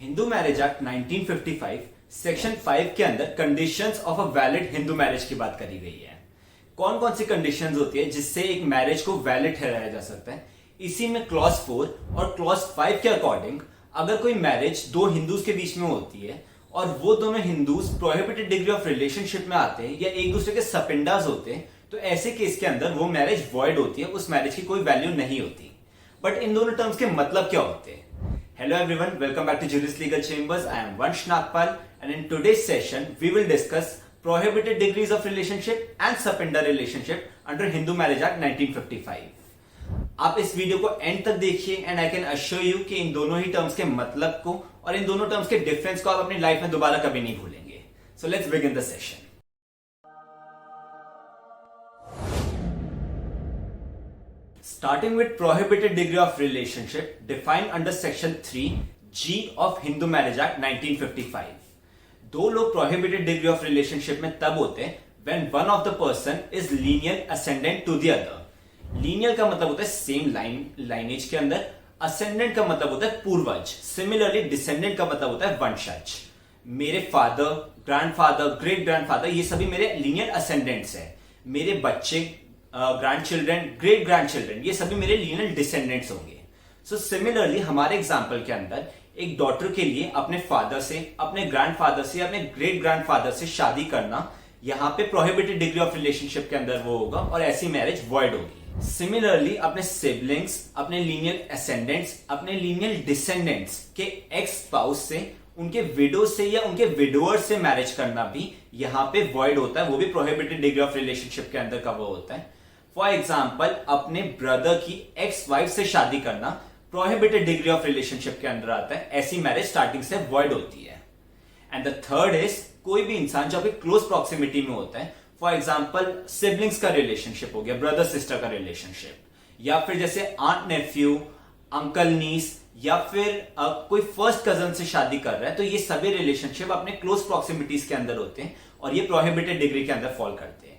Hindu marriage act 1955 section 5 के अंदर conditions of a valid Hindu marriage की बात करी गई है। कौन कौन सी कंडीशंस होती है जिससे एक मैरिज को वैलिड ठहराया जा सकता है। इसी में क्लॉज 4 और क्लॉज 5 के अकॉर्डिंग अगर कोई मैरिज दो हिंदूज के बीच में होती है और वो दोनों Hindus prohibited degree of relationship में आते हैं या एक दूसरे के सपिंडाज होते हैं तो ऐसे केस के अंदर वो मैरिज वॉइड होती है, उस मैरिज की कोई वैल्यू नहीं होती। बट इन दोनों टर्म्स के मतलब क्या होते हैं? Hello everyone, welcome back to Juris Legal Chambers. I am Vansh Nagpal and in today's session we will discuss prohibited degrees of relationship and subpinda relationship under Hindu Marriage Act 1955. आप इस video को and तक देखिए and I can assure you कि इन दोनों ही terms के मतलब को और इन दोनों टर्म्स के डिफरेंस को आप अपनी लाइफ में दोबारा कभी नहीं भूलेंगे। So let's begin the session. Starting with prohibited degree of relationship defined under section 3G of Hindu Marriage Act 1955. दो लोग prohibited degree of relationship में तब होते हैं when one of the person is lineal ascendant to the other. Lineal का मतलब होता है same lineage के अंदर, ascendant का मतलब होता है पूर्वज, similarly descendant का मतलब होता है वंशज। मेरे फादर, ग्रैंडफादर, ग्रेट ग्रैंडफादर ये सभी मेरे lineal ascendants हैं। मेरे बच्चे, grand children, great grand children ये सभी मेरे लीनियल डिसेंडेंट्स होंगे। सो सिमिलरली हमारे एग्जांपल के अंदर एक डॉटर के लिए अपने फादर से, अपने ग्रैंडफादर से, अपने ग्रेट ग्रैंडफादर से शादी करना यहाँ पे प्रोहिबिटेड डिग्री ऑफ रिलेशनशिप के अंदर वो होगा और ऐसी मैरिज वॉइड होगी। सिमिलरली अपने सिबलिंग्स, अपने लीनियल एसेंडेंट्स, अपने लीनियल डिसेंडेंट्स के एक्स स्पाउस से, उनके विडो से या उनके विडोअर से मैरिज करना भी यहाँ पे वॉइड होता है, वो भी प्रोहिबिटेड डिग्री ऑफ रिलेशनशिप के अंदर का वो होता है। फॉर एग्जाम्पल अपने ब्रदर की एक्स वाइफ से शादी करना प्रोहिबिटेड डिग्री ऑफ रिलेशनशिप के अंदर आता है, ऐसी मैरिज स्टार्टिंग से वॉइड होती है। एंड द थर्ड इज कोई भी इंसान जो आपके क्लोज प्रॉक्सिमिटी में होता है, फॉर एग्जाम्पल सिबलिंग्स का रिलेशनशिप हो गया, ब्रदर सिस्टर का रिलेशनशिप, या फिर जैसे आंट नेफ्यू, अंकल नीस, या फिर कोई फर्स्ट कजन से शादी कर रहा है, तो ये सभी रिलेशनशिप अपने क्लोज प्रॉक्सिमिटीज के अंदर होते हैं और ये प्रोहिबिटेड डिग्री के अंदर फॉल करते हैं।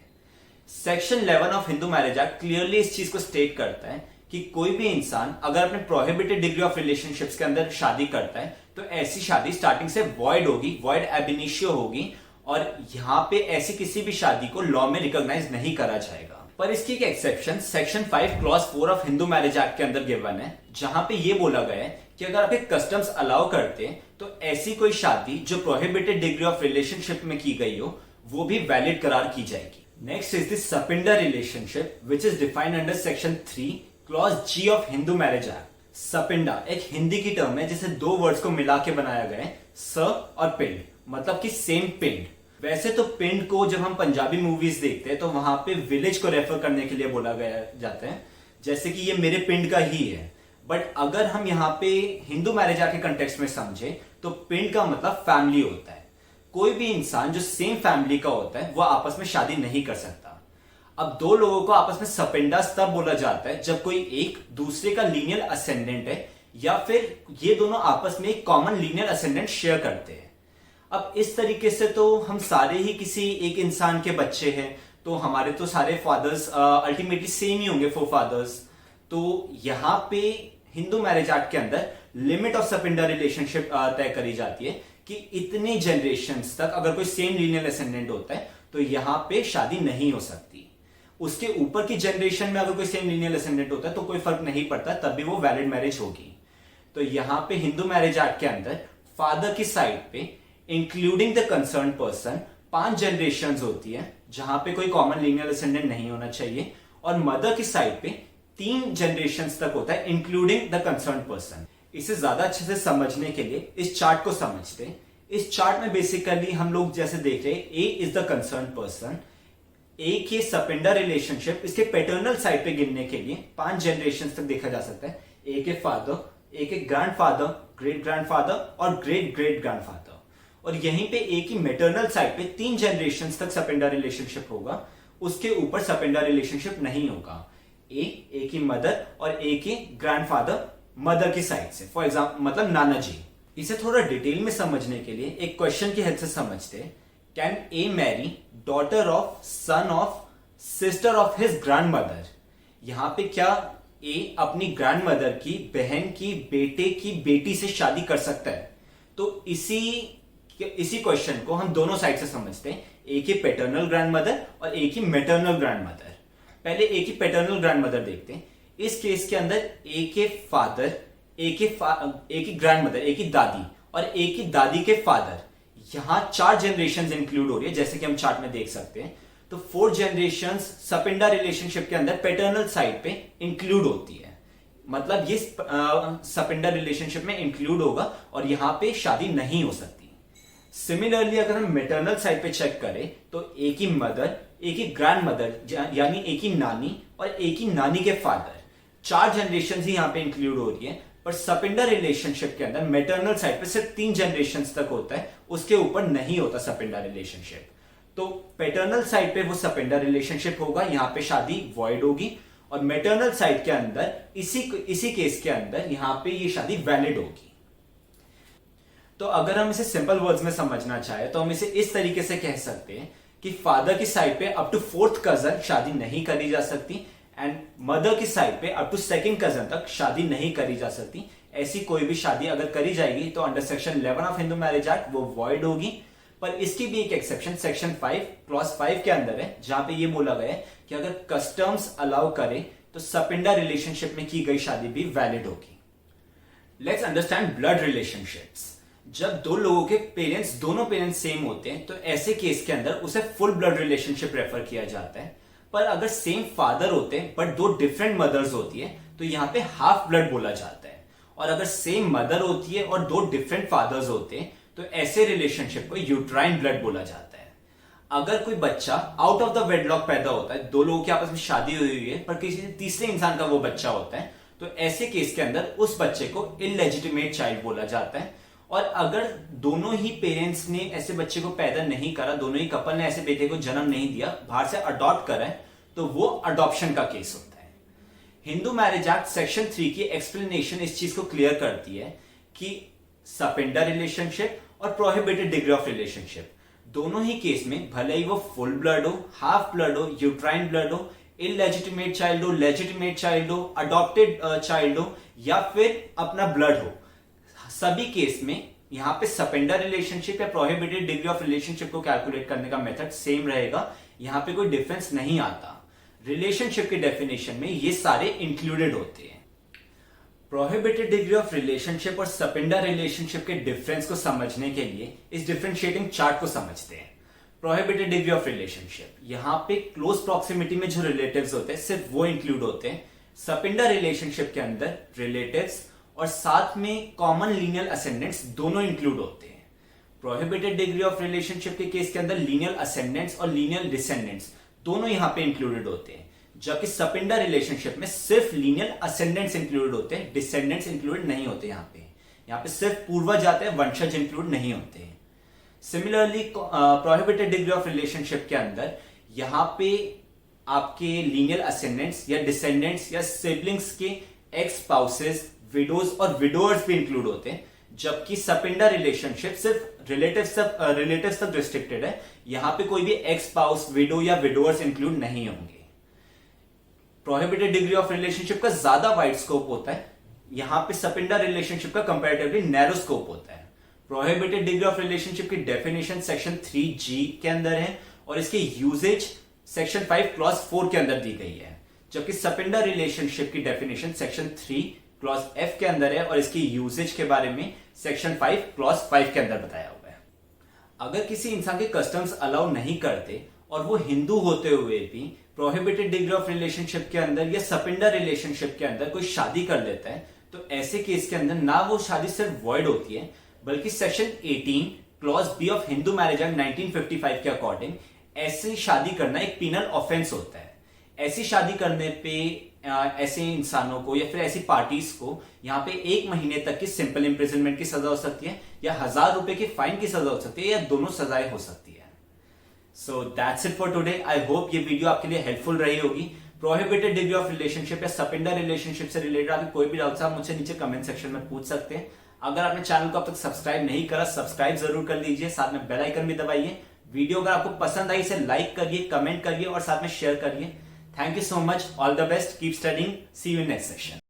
Section 11 of Hindu marriage act clearly इस चीज को स्टेट करता है कि कोई भी इंसान अगर अपने प्रोहिबिटेड डिग्री ऑफ रिलेशनशिप्स के अंदर शादी करता है तो ऐसी शादी स्टार्टिंग से वॉइड होगी, वॉइड एब इनिशियो होगी और यहाँ पे ऐसी किसी भी शादी को लॉ में रिकॉग्नाइज नहीं करा जाएगा। पर इसकी एक exception section 5 clause 4 of Hindu marriage act के अंदर गिवन है, जहां पे ये बोला गया है कि अगर आप एक कस्टम्स अलाउ करते हैं तो ऐसी कोई शादी जो प्रोहिबिटेड डिग्री ऑफ रिलेशनशिप में की गई हो वो भी वैलिड करार की जाएगी। Next is the Sapinda relationship, which is defined under section 3, clause G of Hindu Marriage Act. Sapinda एक हिंदी की टर्म है जिसे दो वर्ड्स को मिला के बनाया गया है, स और पिंड, मतलब कि सेम पिंड। वैसे तो पिंड को जब हम पंजाबी मूवीज देखते हैं तो वहां पे विलेज को रेफर करने के लिए बोला गया जाता है, जैसे कि ये मेरे पिंड का ही है। बट अगर हम यहाँ पे हिंदू मैरिज एक्ट के कंटेक्स्ट में समझे तो पिंड का मतलब फैमिली होता है। कोई भी इंसान जो सेम फैमिली का होता है वो आपस में शादी नहीं कर सकता। अब दो लोगों को आपस में सपिंडास तब बोला जाता है जब कोई एक दूसरे का लीनियल असेंडेंट है या फिर ये दोनों आपस में एक कॉमन लीनियल असेंडेंट शेयर करते हैं। अब इस तरीके से तो हम सारे ही किसी एक इंसान के बच्चे हैं, तो हमारे तो सारे फादर्स अल्टीमेटली सेम ही होंगे, फोर फादर्स। तो यहाँ पे हिंदू मैरिज एक्ट के अंदर लिमिट ऑफ सपिंडा रिलेशनशिप तय करी जाती है कि इतने जनरेशंस तक अगर कोई सेम लीनियल असेंडेंट होता है तो यहाँ पे शादी नहीं हो सकती। उसके ऊपर की जनरेशन में अगर कोई सेम लीनियल असेंडेंट होता है तो कोई फर्क नहीं पड़ता, तब भी वो वैलिड मैरिज होगी। तो यहाँ पे हिंदू मैरिज एक्ट के अंदर फादर की साइड पे including the concern person 5 generation होती है जहां पे कोई कॉमन लीनियल असेंडेंट नहीं होना चाहिए, और मदर की साइड पे 3 जनरेशन तक होता है इंक्लूडिंग द कंसर्न पर्सन। इसे ज्यादा अच्छे से समझने के लिए इस चार्ट को समझते हैं। इस चार्ट में बेसिकली हम लोग जैसे देख रहे हैं, ए इज द कंसर्न पर्सन, ए के सपिंडा रिलेशनशिप इसके पैटर्नल साइड पे गिनने के लिए 5 जनरेशन तक देखा जा सकता है। ए के फादर, ए के ग्रैंडफादर, ग्रेट ग्रैंडफादर और ग्रेट ग्रेट ग्रैंडफादर, और यहीं पे ए की मैटरनल साइड पे 3 जनरेशन तक सपिंडा रिलेशनशिप होगा, उसके ऊपर सपिंडा रिलेशनशिप नहीं होगा। ए की मदर और ए के ग्रैंडफादर मदर की साइड से, फॉर एग्जाम्पल मतलब नाना जी। इसे थोड़ा डिटेल में समझने के लिए एक क्वेश्चन की हेल्प से समझते हैं। Can a marry daughter of son of sister of his grandmother? यहां पे क्या ए अपनी ग्रैंड मदर की बहन की बेटे की बेटी से शादी कर सकता है? तो तो इसी क्वेश्चन को हम दोनों साइड से समझते हैं, एक ही पैटर्नल ग्रैंड मदर और एक ही मैटरनल ग्रैंड मदर। पहले एक ही पैटर्नल ग्रैंड मदर देखते हैं। इस केस के अंदर एक ही फादर, एक ही ग्रैंड मदर, एक ही दादी और एक ही दादी के फादर, यहां 4 जनरेशन इंक्लूड हो रही है, जैसे कि हम चार्ट में देख सकते हैं। तो 4 जनरेशन सपिंडा रिलेशनशिप के अंदर पैटर्नल साइड पे इंक्लूड होती है, मतलब ये सपिंडा रिलेशनशिप में इंक्लूड होगा और यहां पे शादी नहीं हो सकती। सिमिलरली अगर हम मैटरनल साइड पे चेक करें तो एक ही मदर, एक ही ग्रैंड मदर यानी एक ही नानी और एक ही नानी के फादर, 4 जनरेशन ही यहां पे इंक्लूड हो रही है। पर सपिंडा रिलेशनशिप के अंदर मैटरनल साइड पे सिर्फ 3 जनरेशन तक होता है, उसके ऊपर नहीं होता सपिंडा रिलेशनशिप। तो पैटर्नल साइड पे वो सपिंडा रिलेशनशिप होगा, यहां पे शादी वॉइड होगी, और मैटरनल साइड के अंदर इसी केस के अंदर यहां पे ये शादी वैलिड होगी। तो अगर हम इसे सिंपल वर्ड्स में समझना चाहे तो हम इसे इस तरीके से कह सकते हैं कि फादर की साइड पे अप टू 4th कजन शादी नहीं करी जा सकती एंड मदर की साइड पे अप टू 2nd कजन तक शादी नहीं करी जा सकती। ऐसी कोई भी शादी अगर करी जाएगी तो under section 11 of Hindu marriage act वो वॉइड होगी। पर इसकी भी एक एक्सेप्शन सेक्शन 5 क्लॉज 5 के अंदर है, जहां पे ये बोला गया है कि अगर कस्टम्स अलाउ करे तो सपिंडा रिलेशनशिप में की गई शादी भी वैलिड होगी। Let's understand blood relationships. जब दोनों पेरेंट्स सेम होते हैं तो ऐसे केस के अंदर उसे फुल ब्लड रिलेशनशिप रेफर किया जाता है। पर अगर सेम फादर होते हैं बट 2 डिफरेंट मदर्स होती है तो यहां पे हाफ ब्लड बोला जाता है। और अगर सेम मदर होती है और 2 डिफरेंट फादर्स होते हैं तो ऐसे रिलेशनशिप को यूट्राइन ब्लड बोला जाता है। अगर कोई बच्चा आउट ऑफ द वेडलॉक पैदा होता है, 2 लोगों की आपस में शादी हुई है पर किसी तीसरे इंसान का वो बच्चा होता है, तो ऐसे केस के अंदर उस बच्चे को इलेजिटिमेट चाइल्ड बोला जाता है। और अगर दोनों ही पेरेंट्स ने ऐसे बच्चे को पैदा नहीं करा, दोनों ही कपल ने ऐसे बेटे को जन्म नहीं दिया, बाहर से अडॉप्ट करा है, तो वो अडॉप्शन का केस होता है। हिंदू मैरिज एक्ट सेक्शन 3 की एक्सप्लेनेशन इस चीज को क्लियर करती है कि सपिंडा रिलेशनशिप और प्रोहिबिटेड डिग्री ऑफ रिलेशनशिप दोनों ही केस में, भले ही वो फुल ब्लड हो, हाफ ब्लड हो, यूट्राइन ब्लड हो, इलेजिटिमेट चाइल्ड हो, लेजिटिमेट चाइल्ड हो, अडॉप्टेड चाइल्ड हो या फिर अपना ब्लड हो, सभी केस में यहां पे सपिंडा रिलेशनशिप या प्रोहिबिटेड डिग्री ऑफ रिलेशनशिप को कैलकुलेट करने का मेथड सेम रहेगा। यहां पे कोई डिफरेंस नहीं आता। रिलेशनशिप के डेफिनेशन में ये सारे इंक्लूडेड होते हैं। प्रोहिबिटेड डिग्री ऑफ रिलेशनशिप और सपिंडा रिलेशनशिप के डिफरेंस को समझने के लिए इस डिफरेंशिएटिंग चार्ट को समझते हैं। प्रोहिबिटेड डिग्री ऑफ रिलेशनशिप, यहां पे क्लोज प्रॉक्सिमिटी में जो रिलेटिव्स होते हैं सिर्फ वो इंक्लूड होते हैं। सपिंडा रिलेशनशिप के अंदर रिलेटिव्स और साथ में कॉमन लीनियल असेंडेंट्स दोनों इंक्लूड होते हैं। प्रोहिबिटेड डिग्री ऑफ रिलेशनशिप के केस के अंदर लीनियल असेंडेंट्स और लीनियल डिसेंडेंट्स दोनों यहां पे इंक्लूडेड होते हैं, जबकि सपिंडा रिलेशनशिप में सिर्फ लीनियल असेंडेंट्स इंक्लूडेड होते हैं, डिसेंडेंट्स इंक्लूडेड नहीं होते। यहां पे सिर्फ पूर्वज आते हैं, वंशज इंक्लूड नहीं होते हैं। Similarly prohibited degree of relationship के अंदर यहां पे आपके लीनियल असेंडेंट्स या डिसेंडेंट्स या सिबलिंग्स के एक्स स्पाउसेस, विडोज और विडोअर्स भी इंक्लूड होते हैं, जबकि सपिंडा रिलेशनशिप सिर्फ रिलेटिव्स तक रिस्ट्रिक्टेड है। यहां पे कोई भी एक्स स्पाउस, विडो या विडोअर्स इंक्लूड नहीं होंगे। प्रोहिबिटेड डिग्री ऑफ रिलेशनशिप का ज्यादा वाइड स्कोप होता है, यहां पे सपिंडा रिलेशनशिप का कंपैरेटिवली नैरो स्कोप होता है। प्रोहिबिटेड डिग्री ऑफ रिलेशनशिप की डेफिनेशन सेक्शन 3G के अंदर है और इसके यूजेज सेक्शन 5 क्लॉज 4 के अंदर दी गई है, जबकि सपिंडा रिलेशनशिप की डेफिनेशन सेक्शन 3 क्लॉज F के अंदर है और इसकी यूजेज के बारे में सेक्शन 5 क्लॉज 5 के अंदर बताया हुआ है। अगर किसी इंसान के कस्टम्स अलाउ नहीं करते और वो हिंदू होते हुए भी प्रोहिबिटेड डिग्री ऑफ रिलेशनशिप के अंदर या सपिंडा रिलेशनशिप के अंदर कोई शादी कर लेता है, तो ऐसे केस के अंदर ना वो शादी सिर्फ वॉइड होती है, बल्कि section 18 clause B of Hindu marriage act 1955 के अकॉर्डिंग ऐसी शादी करना एक पीनल ऑफेंस होता है। ऐसी शादी करने पे ऐसे इंसानों को या फिर ऐसी पार्टीज को यहां पे 1 महीने तक की सिंपल इंप्रिजनमेंट की सजा हो सकती है या 1000 रुपए की फाइन की सजा हो सकती है या दोनों सजाएं हो सकती है। So that's it for today. I hope ये वीडियो आपके लिए हेल्पफुल रही होगी। प्रोहिबिटेड डिग्री ऑफ रिलेशनशिप या सपिंडा रिलेशनशिप से रिलेटेड आपके कोई भी डाउट्स आप मुझसे नीचे कमेंट सेक्शन में पूछ सकते हैं। अगर आपने चैनल को अब तक सब्सक्राइब नहीं करा, सब्सक्राइब जरूर कर लीजिए, साथ में बेल आइकन भी दबाइए। वीडियो अगर आपको पसंद आई इसे लाइक करिए, कमेंट करिए और साथ में शेयर करिए। Thank you so much. All the best. Keep studying. See you in next session.